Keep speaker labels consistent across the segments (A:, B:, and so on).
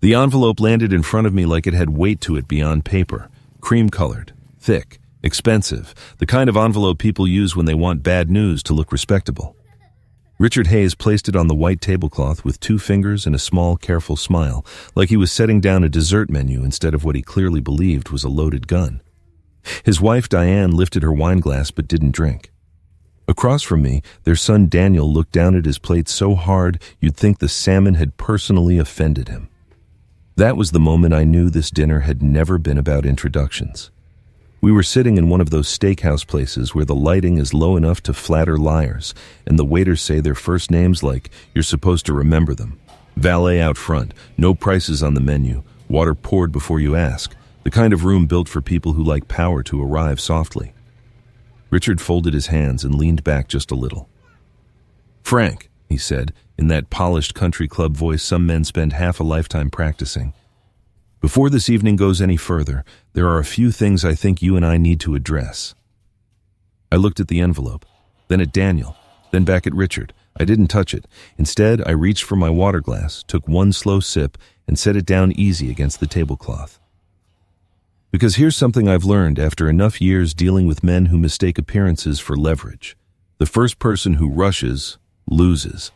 A: The envelope landed in front of me like it had weight to it beyond paper. Cream-colored, thick, expensive, the kind of envelope people use when they want bad news to look respectable. Richard Hayes placed it on the white tablecloth with 2 fingers and a small, careful smile, like he was setting down a dessert menu instead of what he clearly believed was a loaded gun. His wife, Diane, lifted her wine glass but didn't drink. Across from me, their son Daniel looked down at his plate so hard you'd think the salmon had personally offended him. That was the moment I knew this dinner had never been about introductions. We were sitting in one of those steakhouse places where the lighting is low enough to flatter liars, and the waiters say their first names like you're supposed to remember them. Valet out front, no prices on the menu, water poured before you ask, the kind of room built for people who like power to arrive softly. Richard folded his hands and leaned back just a little. "Frank," he said, in that polished country club voice some men spend half a lifetime practicing, "before this evening goes any further, there are a few things I think you and I need to address." I looked at the envelope, then at Daniel, then back at Richard. I didn't touch it. Instead, I reached for my water glass, took one slow sip, and set it down easy against the tablecloth. Because here's something I've learned after enough years dealing with men who mistake appearances for leverage. The first person who rushes, loses.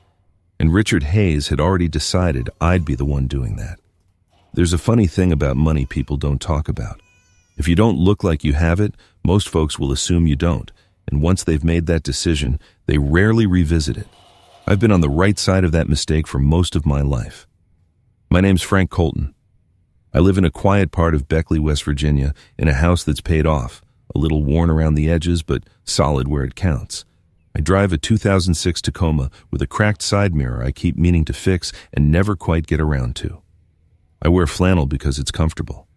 A: And Richard Hayes had already decided I'd be the one doing that. There's a funny thing about money people don't talk about. If you don't look like you have it, most folks will assume you don't, and once they've made that decision, they rarely revisit it. I've been on the right side of that mistake for most of my life. My name's Frank Colton. I live in a quiet part of Beckley, West Virginia, in a house that's paid off, a little worn around the edges, but solid where it counts. I drive a 2006 Tacoma with a cracked side mirror I keep meaning to fix and never quite get around to. I wear flannel because it's comfortable.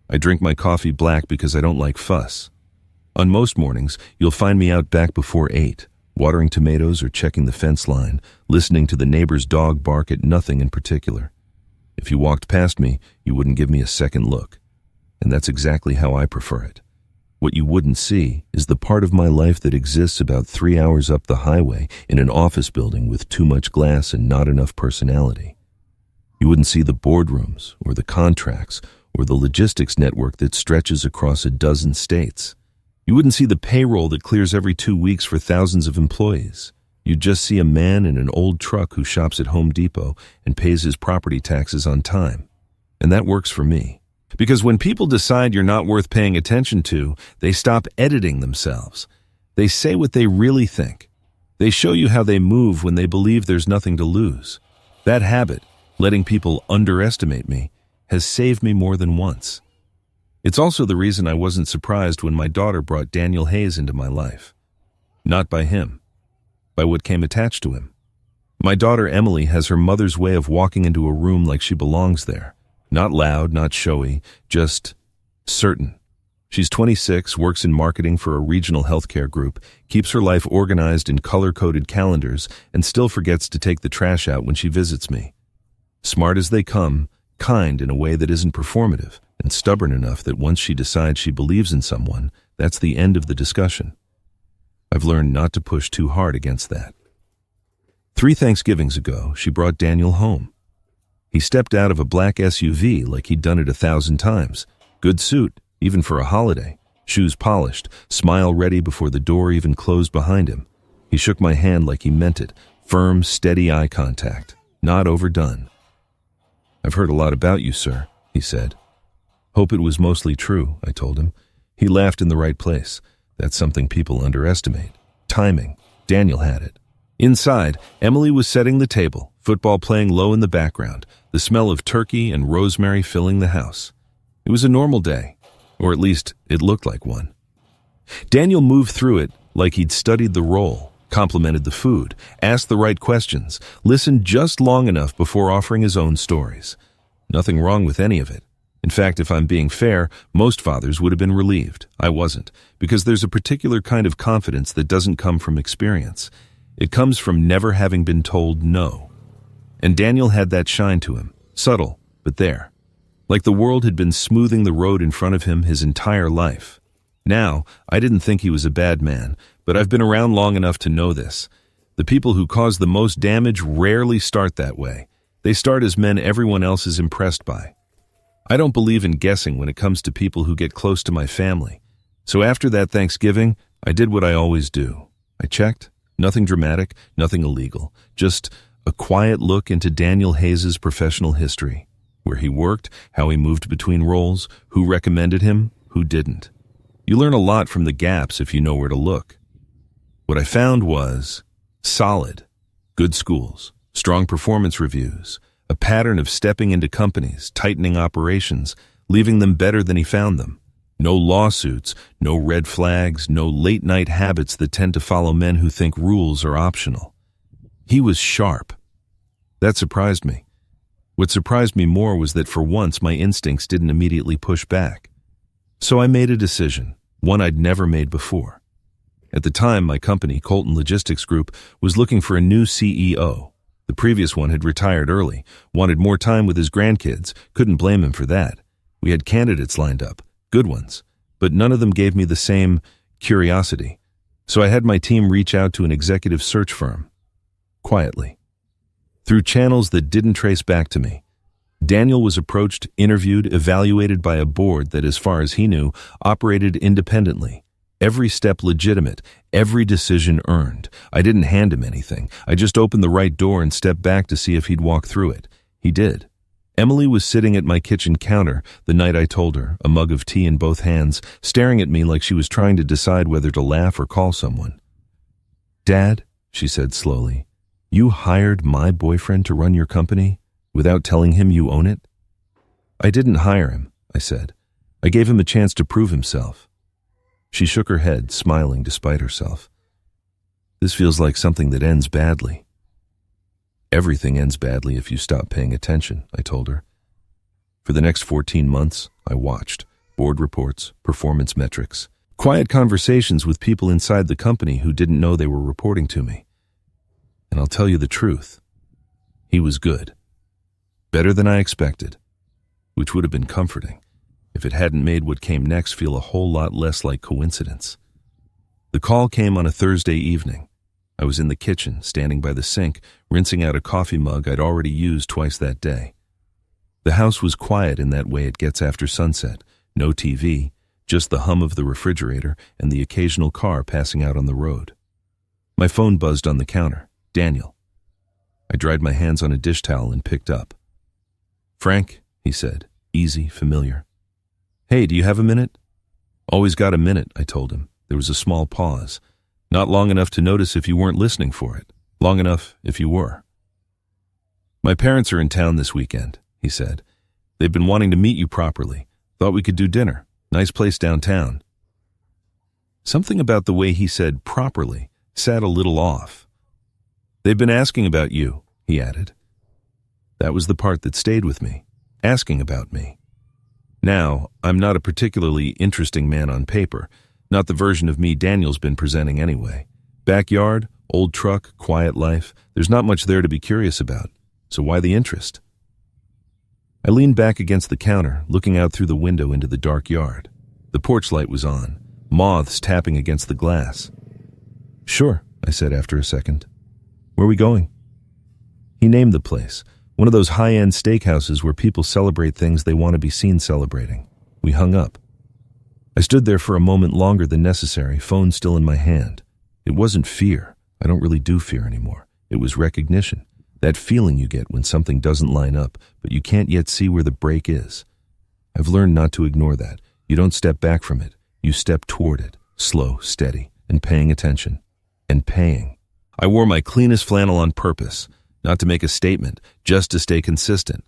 A: I drink my coffee black because I don't like fuss. On most mornings, you'll find me out back before 8, watering tomatoes or checking the fence line, listening to the neighbor's dog bark at nothing in particular. If you walked past me, you wouldn't give me a second look. And that's exactly how I prefer it. What you wouldn't see is the part of my life that exists about 3 hours up the highway in an office building with too much glass and not enough personality. You wouldn't see the boardrooms or the contracts or the logistics network that stretches across a dozen states. You wouldn't see the payroll that clears every 2 weeks for thousands of employees. You'd just see a man in an old truck who shops at Home Depot and pays his property taxes on time. And that works for me. Because when people decide you're not worth paying attention to, they stop editing themselves. They say what they really think. They show you how they move when they believe there's nothing to lose. That habit, letting people underestimate me, has saved me more than once. It's also the reason I wasn't surprised when my daughter brought Daniel Hayes into my life. Not by him, by what came attached to him. My daughter Emily has her mother's way of walking into a room like she belongs there. Not loud, not showy, just certain. She's 26, works in marketing for a regional healthcare group, keeps her life organized in color-coded calendars, and still forgets to take the trash out when she visits me. Smart as they come, kind in a way that isn't performative, and stubborn enough that once she decides she believes in someone, that's the end of the discussion. I've learned not to push too hard against that. 3 Thanksgivings ago, she brought Daniel home. He stepped out of a black SUV like he'd done it 1,000 times. Good suit, even for a holiday. Shoes polished, smile ready before the door even closed behind him. He shook my hand like he meant it. Firm, steady eye contact. Not overdone. "I've heard a lot about you, sir," he said. "Hope it was mostly true," I told him. He laughed in the right place. That's something people underestimate. Timing. Daniel had it. Inside, Emily was setting the table, football playing low in the background, the smell of turkey and rosemary filling the house. It was a normal day, or at least it looked like one. Daniel moved through it like he'd studied the role, complimented the food, asked the right questions, listened just long enough before offering his own stories. Nothing wrong with any of it. In fact, if I'm being fair, most fathers would have been relieved. I wasn't, because there's a particular kind of confidence that doesn't come from experience. It comes from never having been told no. And Daniel had that shine to him, subtle, but there. Like the world had been smoothing the road in front of him his entire life. Now, I didn't think he was a bad man, but I've been around long enough to know this. The people who cause the most damage rarely start that way. They start as men everyone else is impressed by. I don't believe in guessing when it comes to people who get close to my family. So after that Thanksgiving, I did what I always do. I checked. Nothing dramatic, nothing illegal. Just a quiet look into Daniel Hayes' professional history. Where he worked, how he moved between roles, who recommended him, who didn't. You learn a lot from the gaps if you know where to look. What I found was solid, good schools, strong performance reviews, a pattern of stepping into companies, tightening operations, leaving them better than he found them. No lawsuits, no red flags, no late-night habits that tend to follow men who think rules are optional. He was sharp. That surprised me. What surprised me more was that for once my instincts didn't immediately push back. So I made a decision, one I'd never made before. At the time, my company, Colton Logistics Group, was looking for a new CEO. The previous one had retired early, wanted more time with his grandkids, couldn't blame him for that. We had candidates lined up, good ones, but none of them gave me the same curiosity. So I had my team reach out to an executive search firm. Quietly. Through channels that didn't trace back to me. Daniel was approached, interviewed, evaluated by a board that, as far as he knew, operated independently. Every step legitimate, every decision earned. I didn't hand him anything. I just opened the right door and stepped back to see if he'd walk through it. He did. Emily was sitting at my kitchen counter the night I told her, a mug of tea in both hands, staring at me like she was trying to decide whether to laugh or call someone. "Dad," she said slowly, "you hired my boyfriend to run your company without telling him you own it?" "I didn't hire him," I said. "I gave him a chance to prove himself." She shook her head, smiling despite herself. "This feels like something that ends badly." "Everything ends badly if you stop paying attention," I told her. For the next 14 months, I watched board reports, performance metrics, quiet conversations with people inside the company who didn't know they were reporting to me. And I'll tell you the truth. He was good. Better than I expected, which would have been comforting if it hadn't made what came next feel a whole lot less like coincidence. The call came on a Thursday evening. I was in the kitchen, standing by the sink, rinsing out a coffee mug I'd already used twice that day. The house was quiet in that way it gets after sunset. No TV, just the hum of the refrigerator and the occasional car passing out on the road. My phone buzzed on the counter. Daniel. I dried my hands on a dish towel and picked up. "Frank," he said, easy, familiar. "Hey, do you have a minute?" "Always got a minute," I told him. There was a small pause. "Not long enough to notice if you weren't listening for it. Long enough if you were." "My parents are in town this weekend," he said. "They've been wanting to meet you properly. Thought we could do dinner. Nice place downtown." Something about the way he said properly sat a little off. "They've been asking about you," he added. That was the part that stayed with me. Asking about me. Now, I'm not a particularly interesting man on paper. Not the version of me Daniel's been presenting anyway. Backyard, old truck, quiet life. There's not much there to be curious about. So why the interest? I leaned back against the counter, looking out through the window into the dark yard. The porch light was on, moths tapping against the glass. "Sure," I said after a second. "Where are we going?" He named the place. One of those high-end steakhouses where people celebrate things they want to be seen celebrating. We hung up. I stood there for a moment longer than necessary, phone still in my hand. It wasn't fear. I don't really do fear anymore. It was recognition. That feeling you get when something doesn't line up, but you can't yet see where the break is. I've learned not to ignore that. You don't step back from it. You step toward it, slow, steady, and paying attention. And paying. I wore my cleanest flannel on purpose. Not to make a statement, just to stay consistent.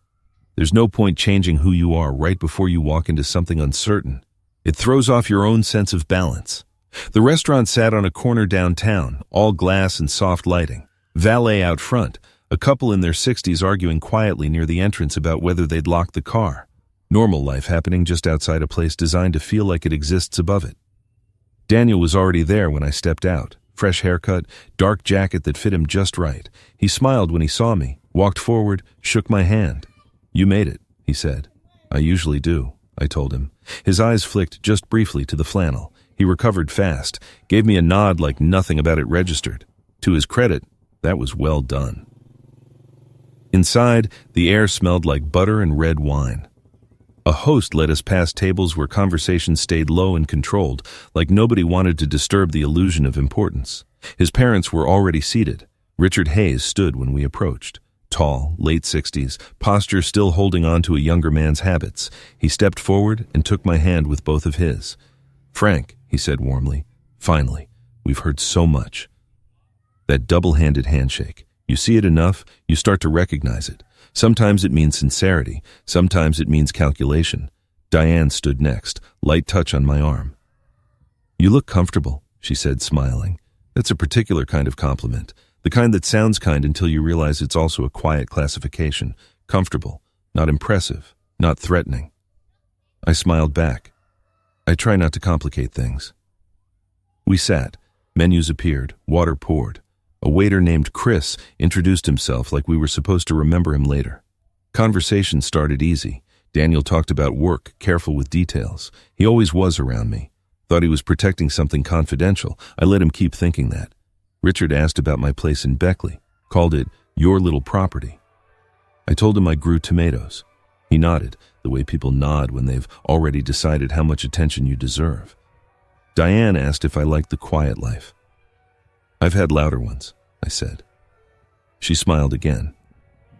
A: There's no point changing who you are right before you walk into something uncertain. It throws off your own sense of balance. The restaurant sat on a corner downtown, all glass and soft lighting. Valet out front, a couple in their 60s arguing quietly near the entrance about whether they'd lock the car. Normal life happening just outside a place designed to feel like it exists above it. Daniel was already there when I stepped out. Fresh haircut, dark jacket that fit him just right. He smiled when he saw me, walked forward, shook my hand. "You made it," he said. "I usually do," I told him. His eyes flicked just briefly to the flannel. He recovered fast, gave me a nod like nothing about it registered. To his credit, that was well done. Inside, the air smelled like butter and red wine. A host led us past tables where conversation stayed low and controlled, like nobody wanted to disturb the illusion of importance. His parents were already seated. Richard Hayes stood when we approached. Tall, late 60s, posture still holding on to a younger man's habits. He stepped forward and took my hand with both of his. "Frank," he said warmly, "finally, we've heard so much." That double-handed handshake. You see it enough, you start to recognize it. Sometimes it means sincerity, sometimes it means calculation. Diane stood next, light touch on my arm. "You look comfortable," she said, smiling. That's a particular kind of compliment, the kind that sounds kind until you realize it's also a quiet classification. Comfortable, not impressive, not threatening. I smiled back. I try not to complicate things. We sat. Menus appeared, water poured. A waiter named Chris introduced himself like we were supposed to remember him later. Conversation started easy. Daniel talked about work, careful with details. He always was around me. Thought he was protecting something confidential. I let him keep thinking that. Richard asked about my place in Beckley, called it your little property. I told him I grew tomatoes. He nodded, the way people nod when they've already decided how much attention you deserve. Diane asked if I liked the quiet life. "I've had louder ones," I said. She smiled again.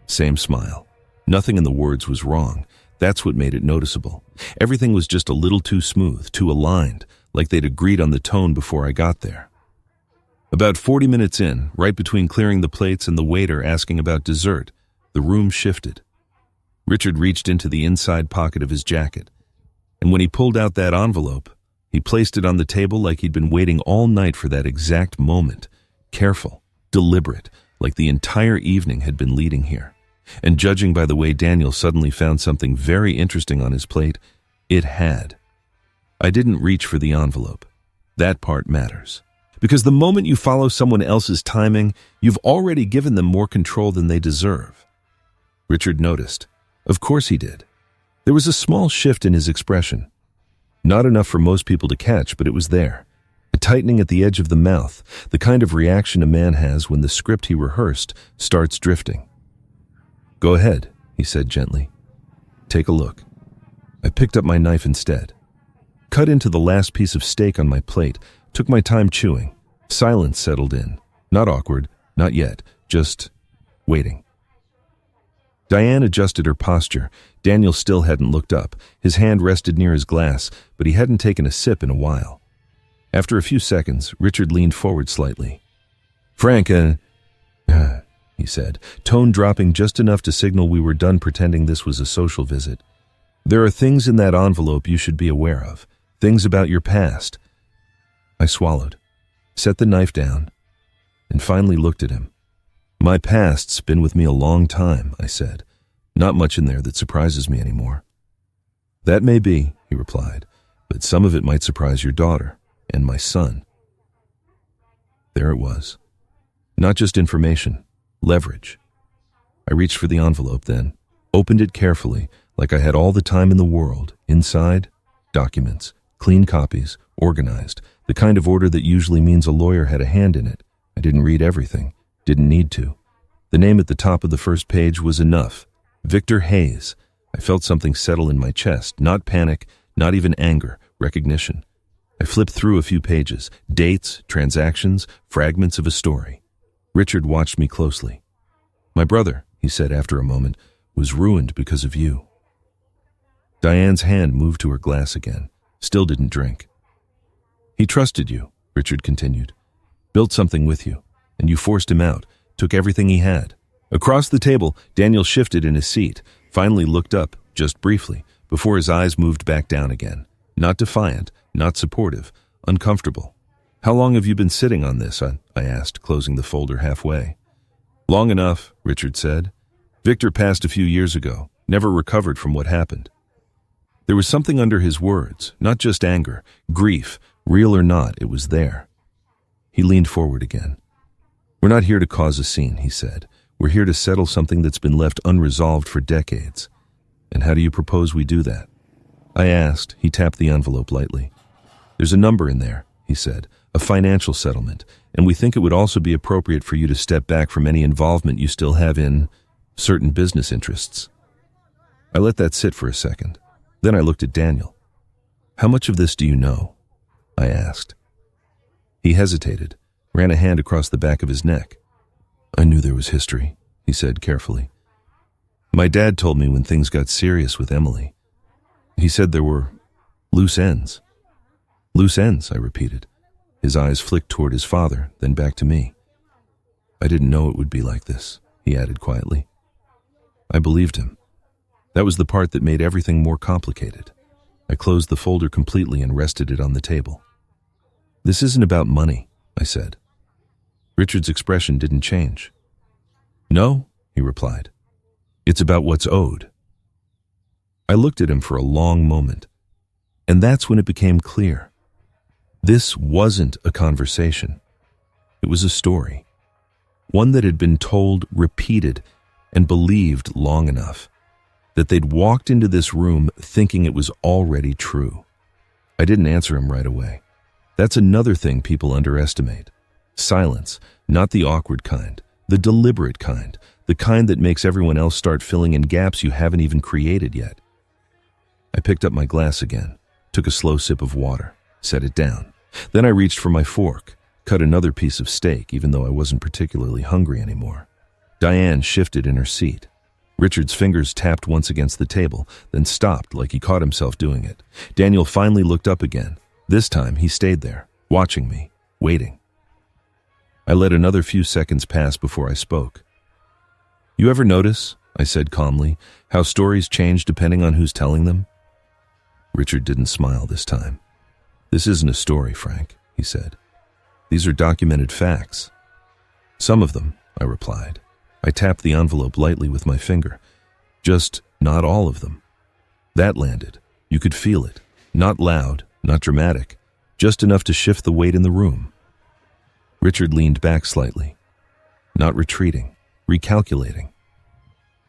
A: Same smile. Nothing in the words was wrong. That's what made it noticeable. Everything was just a little too smooth, too aligned, like they'd agreed on the tone before I got there. About 40 minutes in, right between clearing the plates and the waiter asking about dessert, the room shifted. Richard reached into the inside pocket of his jacket, and when he pulled out that envelope, he placed it on the table like he'd been waiting all night for that exact moment. Careful, deliberate, like the entire evening had been leading here. And judging by the way Daniel suddenly found something very interesting on his plate, it had. I didn't reach for the envelope. That part matters. Because the moment you follow someone else's timing, you've already given them more control than they deserve. Richard noticed. Of course he did. There was a small shift in his expression. Not enough for most people to catch, but it was there. A tightening at the edge of the mouth, the kind of reaction a man has when the script he rehearsed starts drifting. "Go ahead," he said gently. "Take a look." I picked up my knife instead. Cut into the last piece of steak on my plate, took my time chewing. Silence settled in. Not awkward, not yet, just waiting. Diane adjusted her posture. Daniel still hadn't looked up. His hand rested near his glass, but he hadn't taken a sip in a while. After a few seconds, Richard leaned forward slightly. "Frank, he said, tone dropping just enough to signal we were done pretending this was a social visit. "There are things in that envelope you should be aware of, things about your past." I swallowed, set the knife down, and finally looked at him. "My past's been with me a long time," I said. "Not much in there that surprises me anymore." "That may be," he replied, "but some of it might surprise your daughter and my son." There it was. Not just information, leverage. I reached for the envelope then, opened it carefully, like I had all the time in the world. Inside, documents, clean copies, organized, the kind of order that usually means a lawyer had a hand in it. I didn't read everything, didn't need to. The name at the top of the first page was enough. Victor Hayes. I felt something settle in my chest, not panic, not even anger, recognition. I flipped through a few pages, dates, transactions, fragments of a story. Richard watched me closely. "My brother," he said after a moment, "was ruined because of you." Diane's hand moved to her glass again, still didn't drink. "He trusted you," Richard continued. "Built something with you, and you forced him out, took everything he had." Across the table, Daniel shifted in his seat, finally looked up, just briefly, before his eyes moved back down again. Not defiant, not supportive, uncomfortable. "How long have you been sitting on this?" I asked, closing the folder halfway. "Long enough," Richard said. "Victor passed a few years ago, never recovered from what happened." There was something under his words, not just anger, grief, real or not, it was there. He leaned forward again. "We're not here to cause a scene," he said. "We're here to settle something that's been left unresolved for decades. And how do you propose we do that?" I asked. He tapped the envelope lightly. "There's a number in there," he said, "a financial settlement, and we think it would also be appropriate for you to step back from any involvement you still have in certain business interests. I let that sit for a second. Then I looked at Daniel. "How much of this do you know?" I asked. He hesitated, ran a hand across the back of his neck. "I knew there was history," he said carefully. "My dad told me when things got serious with Emily. He said there were loose ends." "Loose ends," I repeated. His eyes flicked toward his father, then back to me. "I didn't know it would be like this," he added quietly. I believed him. That was the part that made everything more complicated. I closed the folder completely and rested it on the table. "This isn't about money," I said. Richard's expression didn't change. "No," he replied. "It's about what's owed." I looked at him for a long moment, and that's when it became clear. This wasn't a conversation. It was a story. One that had been told, repeated, and believed long enough that they'd walked into this room thinking it was already true. I didn't answer him right away. That's another thing people underestimate. Silence, not the awkward kind, the deliberate kind, the kind that makes everyone else start filling in gaps you haven't even created yet. I picked up my glass again, took a slow sip of water, set it down. Then I reached for my fork, cut another piece of steak even though I wasn't particularly hungry anymore. Diane shifted in her seat. Richard's fingers tapped once against the table, then stopped like he caught himself doing it. Daniel finally looked up again. This time he stayed there, watching me, waiting. I let another few seconds pass before I spoke. "You ever notice," I said calmly, "how stories change depending on who's telling them?" Richard didn't smile this time. "This isn't a story, Frank," he said. "These are documented facts." "Some of them," I replied. I tapped the envelope lightly with my finger. "Just not all of them." That landed. You could feel it. Not loud, not dramatic, just enough to shift the weight in the room. Richard leaned back slightly. Not retreating, recalculating.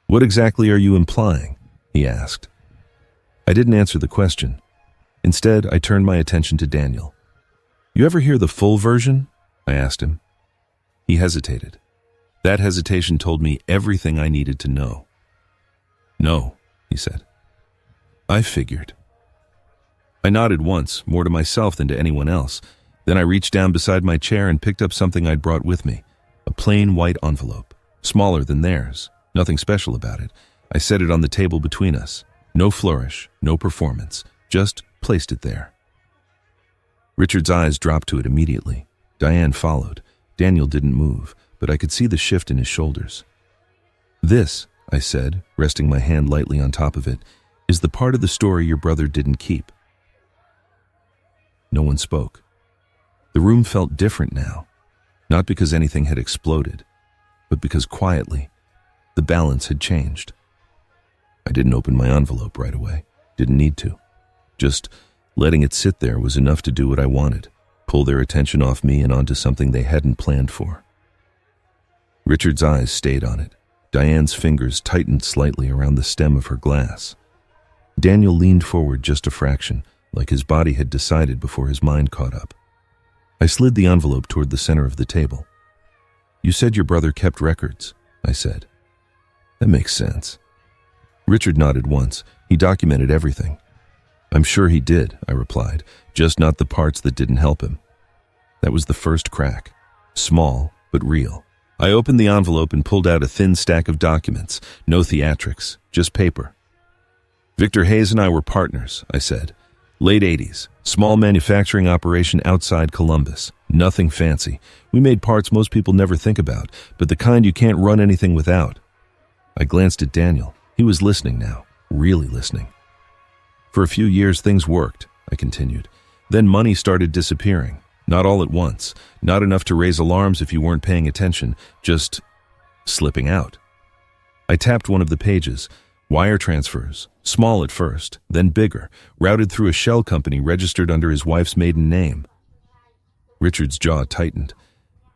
A: "What exactly are you implying?" he asked. I didn't answer the question. Instead, I turned my attention to Daniel. "You ever hear the full version?" I asked him. He hesitated. That hesitation told me everything I needed to know. "No," he said. "I figured." I nodded once, more to myself than to anyone else. Then I reached down beside my chair and picked up something I'd brought with me, a plain white envelope, smaller than theirs, nothing special about it. I set it on the table between us. No flourish, no performance, just placed it there. Richard's eyes dropped to it immediately. Diane followed. Daniel didn't move, but I could see the shift in his shoulders. "This," I said, resting my hand lightly on top of it, "is the part of the story your brother didn't keep." No one spoke. The room felt different now, not because anything had exploded, but because quietly, the balance had changed. I didn't open my envelope right away. Didn't need to. Just letting it sit there was enough to do what I wanted, pull their attention off me and onto something they hadn't planned for. Richard's eyes stayed on it. Diane's fingers tightened slightly around the stem of her glass. Daniel leaned forward just a fraction, like his body had decided before his mind caught up. I slid the envelope toward the center of the table. "You said your brother kept records," I said. "That makes sense." Richard nodded once. He documented everything. "I'm sure he did," I replied, "just not the parts that didn't help him." That was the first crack. Small, but real. I opened the envelope and pulled out a thin stack of documents. No theatrics, just paper. "Victor Hayes and I were partners," I said. "Late 80s, small manufacturing operation outside Columbus. Nothing fancy. We made parts most people never think about, but the kind you can't run anything without." I glanced at Daniel. He was listening now, really listening. "For a few years things worked," I continued. "Then money started disappearing. Not all at once. Not enough to raise alarms if you weren't paying attention. Just slipping out." I tapped one of the pages. Wire transfers. Small at first, then bigger. Routed through a shell company registered under his wife's maiden name. Richard's jaw tightened.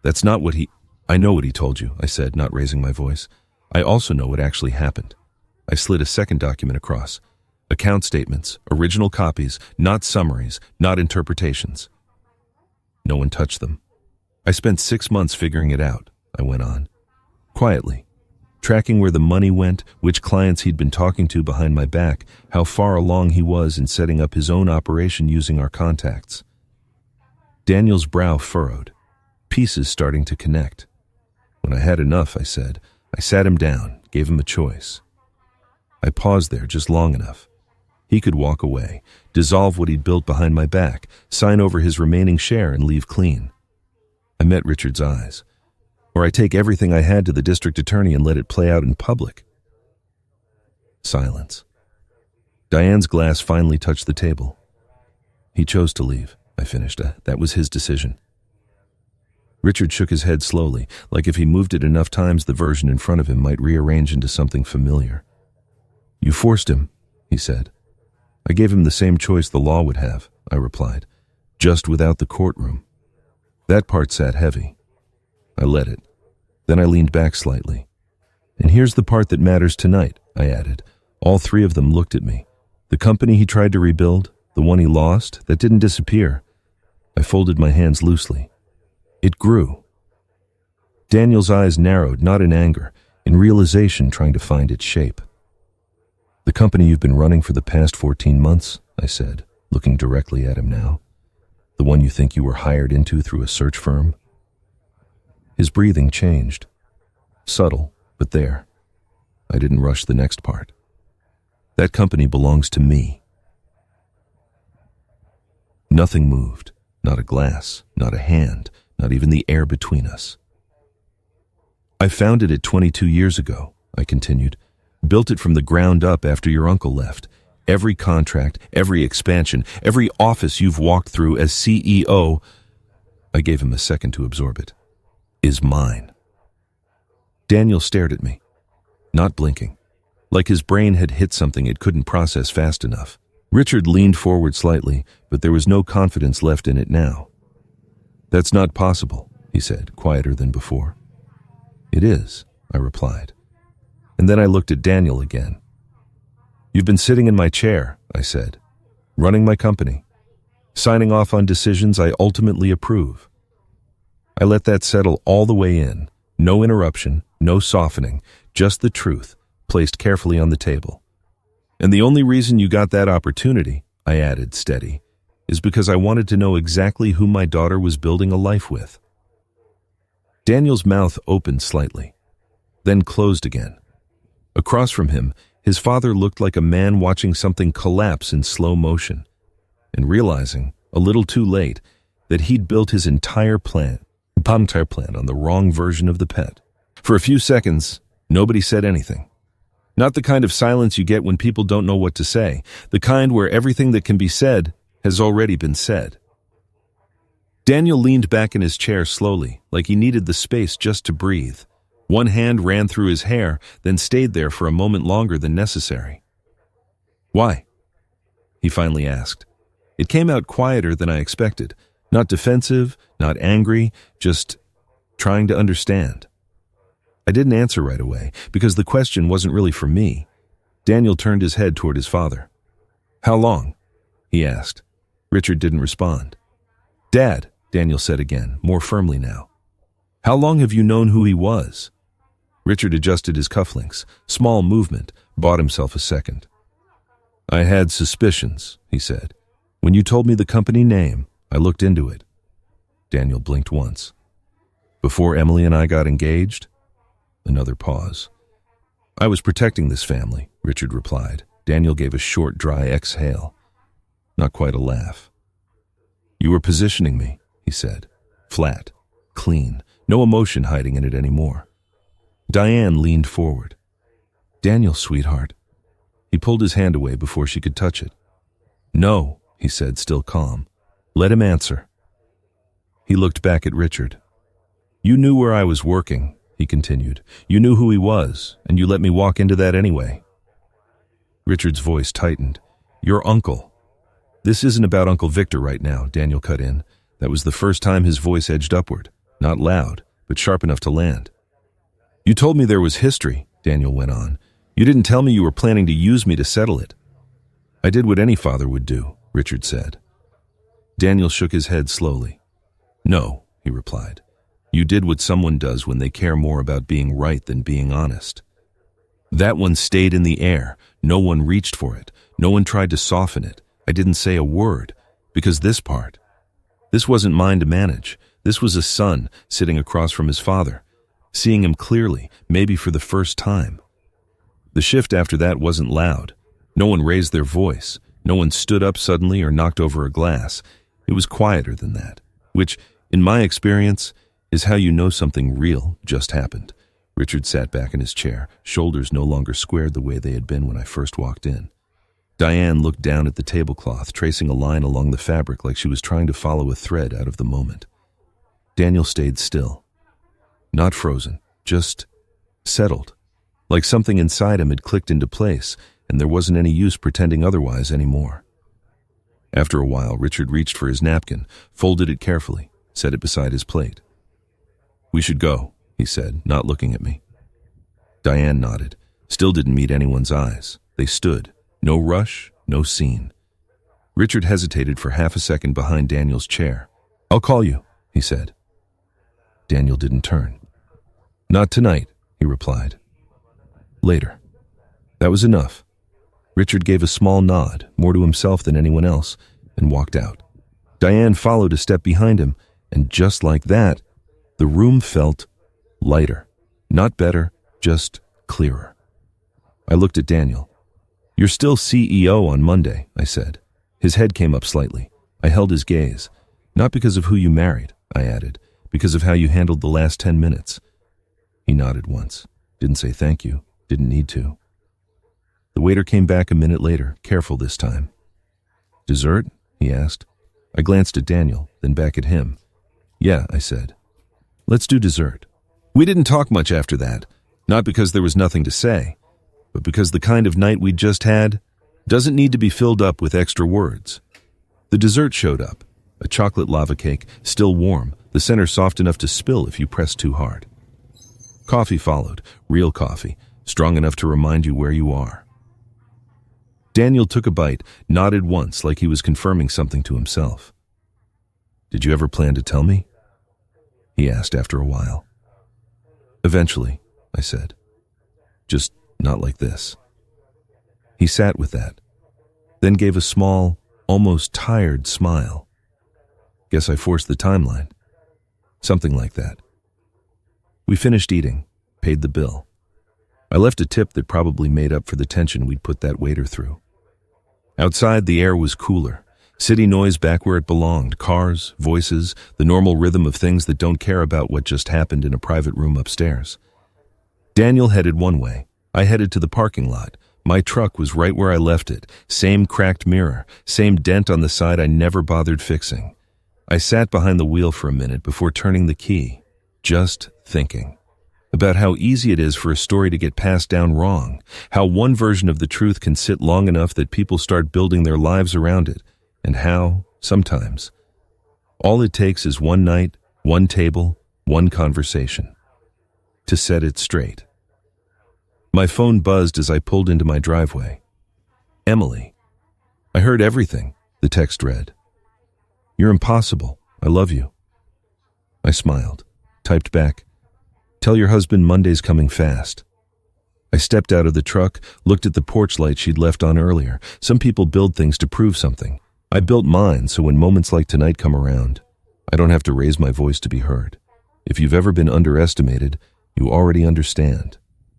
A: "That's not what he—" "I know what he told you," I said, not raising my voice. "I also know what actually happened." I slid a second document across. Account statements, original copies, not summaries, not interpretations. No one touched them. "I spent 6 months figuring it out," I went on. "Quietly. tracking where the money went, which clients he'd been talking to behind my back, how far along he was in setting up his own operation using our contacts. Daniel's brow furrowed, pieces starting to connect. When I had enough, I said, I sat him down, gave him a choice. I paused there just long enough. He could walk away, dissolve what he'd built behind my back, sign over his remaining share and leave clean. I met Richard's eyes. Or I take everything I had to the district attorney and let it play out in public. Silence. Diane's glass finally touched the table. He chose to leave, I finished. That was his decision. Richard shook his head slowly, like if he moved it enough times the version in front of him might rearrange into something familiar. You forced him, he said. I gave him the same choice the law would have, I replied, just without the courtroom. That part sat heavy. I let it. Then I leaned back slightly. And here's the part that matters tonight, I added. All three of them looked at me. The company he tried to rebuild, the one he lost, that didn't disappear. I folded my hands loosely. It grew. Daniel's eyes narrowed, not in anger, in realization trying to find its shape. The company you've been running for the past 14 months, I said, looking directly at him now. The one you think you were hired into through a search firm? His breathing changed. Subtle, but there. I didn't rush the next part. That company belongs to me. Nothing moved. Not a glass, not a hand, not even the air between us. I founded it 22 years ago, I continued. Built it from the ground up after your uncle left. Every contract, every expansion, every office you've walked through as CEO, I gave him a second to absorb it, is mine. Daniel stared at me, not blinking, like his brain had hit something it couldn't process fast enough. Richard leaned forward slightly, but there was no confidence left in it now. That's not possible, he said, quieter than before. It is, I replied. And then I looked at Daniel again. You've been sitting in my chair, I said, running my company, signing off on decisions I ultimately approve. I let that settle all the way in, no interruption, no softening, just the truth, placed carefully on the table. And the only reason you got that opportunity, I added, steady, is because I wanted to know exactly who my daughter was building a life with. Daniel's mouth opened slightly, then closed again. Across from him, his father looked like a man watching something collapse in slow motion, and realizing, a little too late, that he'd built his entire plan on the wrong version of the pet. For a few seconds, nobody said anything. Not the kind of silence you get when people don't know what to say, the kind where everything that can be said has already been said. Daniel leaned back in his chair slowly, like he needed the space just to breathe. One hand ran through his hair, then stayed there for a moment longer than necessary. Why? He finally asked. It came out quieter than I expected. Not defensive, not angry, just trying to understand. I didn't answer right away, because the question wasn't really for me. Daniel turned his head toward his father. How long? He asked. Richard didn't respond. Dad, Daniel said again, more firmly now. How long have you known who he was? Richard adjusted his cufflinks. Small movement, bought himself a second. I had suspicions, he said. When you told me the company name, I looked into it. Daniel blinked once. Before Emily and I got engaged? Another pause. I was protecting this family, Richard replied. Daniel gave a short, dry exhale. Not quite a laugh. You were positioning me, he said. Flat, clean, no emotion hiding in it anymore. Diane leaned forward. Daniel, sweetheart. He pulled his hand away before she could touch it. No, he said, still calm. Let him answer. He looked back at Richard. You knew where I was working, he continued. You knew who he was, and you let me walk into that anyway. Richard's voice tightened. Your uncle. This isn't about Uncle Victor right now, Daniel cut in. That was the first time his voice edged upward. Not loud, but sharp enough to land. You told me there was history, Daniel went on. You didn't tell me you were planning to use me to settle it. I did what any father would do, Richard said. Daniel shook his head slowly. No, he replied. You did what someone does when they care more about being right than being honest. That one stayed in the air. No one reached for it. No one tried to soften it. I didn't say a word, because this wasn't mine to manage. This was a son sitting across from his father, seeing him clearly, maybe for the first time. The shift after that wasn't loud. No one raised their voice. No one stood up suddenly or knocked over a glass. It was quieter than that, which, in my experience, is how you know something real just happened. Richard sat back in his chair, shoulders no longer squared the way they had been when I first walked in. Diane looked down at the tablecloth, tracing a line along the fabric like she was trying to follow a thread out of the moment. Daniel stayed still. Not frozen, just settled. Like something inside him had clicked into place, and there wasn't any use pretending otherwise anymore. After a while, Richard reached for his napkin, folded it carefully, set it beside his plate. "We should go," he said, not looking at me. Diane nodded, still didn't meet anyone's eyes. They stood. No rush, no scene. Richard hesitated for half a second behind Daniel's chair. "I'll call you," he said. Daniel didn't turn. "Not tonight," he replied. "Later." That was enough. Richard gave a small nod, more to himself than anyone else, and walked out. Diane followed a step behind him, and just like that, the room felt lighter. Not better, just clearer. I looked at Daniel. "You're still CEO on Monday," I said. His head came up slightly. I held his gaze. "Not because of who you married," I added, "because of how you handled the last 10 minutes. He nodded once. Didn't say thank you. Didn't need to. The waiter came back a minute later, careful this time. "Dessert?" he asked. I glanced at Daniel, then back at him. "Yeah," I said. "Let's do dessert." We didn't talk much after that, not because there was nothing to say, but because the kind of night we'd just had doesn't need to be filled up with extra words. The dessert showed up, a chocolate lava cake, still warm, the center soft enough to spill if you pressed too hard. Coffee followed, real coffee, strong enough to remind you where you are. Daniel took a bite, nodded once like he was confirming something to himself. "Did you ever plan to tell me?" he asked after a while. "Eventually," I said. "Just not like this." He sat with that, then gave a small, almost tired smile. "Guess I forced the timeline." Something like that. We finished eating, paid the bill. I left a tip that probably made up for the tension we'd put that waiter through. Outside, the air was cooler. City noise back where it belonged, cars, voices, the normal rhythm of things that don't care about what just happened in a private room upstairs. Daniel headed one way. I headed to the parking lot. My truck was right where I left it, same cracked mirror, same dent on the side I never bothered fixing. I sat behind the wheel for a minute before turning the key, just thinking about how easy it is for a story to get passed down wrong, how one version of the truth can sit long enough that people start building their lives around it, and how, sometimes, all it takes is one night, one table, one conversation to set it straight. My phone buzzed as I pulled into my driveway. "Emily." I heard everything, the text read. "You're impossible. I love you." I smiled, typed back, "Tell your husband Monday's coming fast." I stepped out of the truck, looked at the porch light she'd left on earlier. Some people build things to prove something. I built mine so when moments like tonight come around, I don't have to raise my voice to be heard. If you've ever been underestimated, you already understand.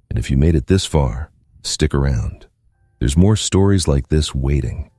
A: And if you made it this far, stick around. There's more stories like this waiting.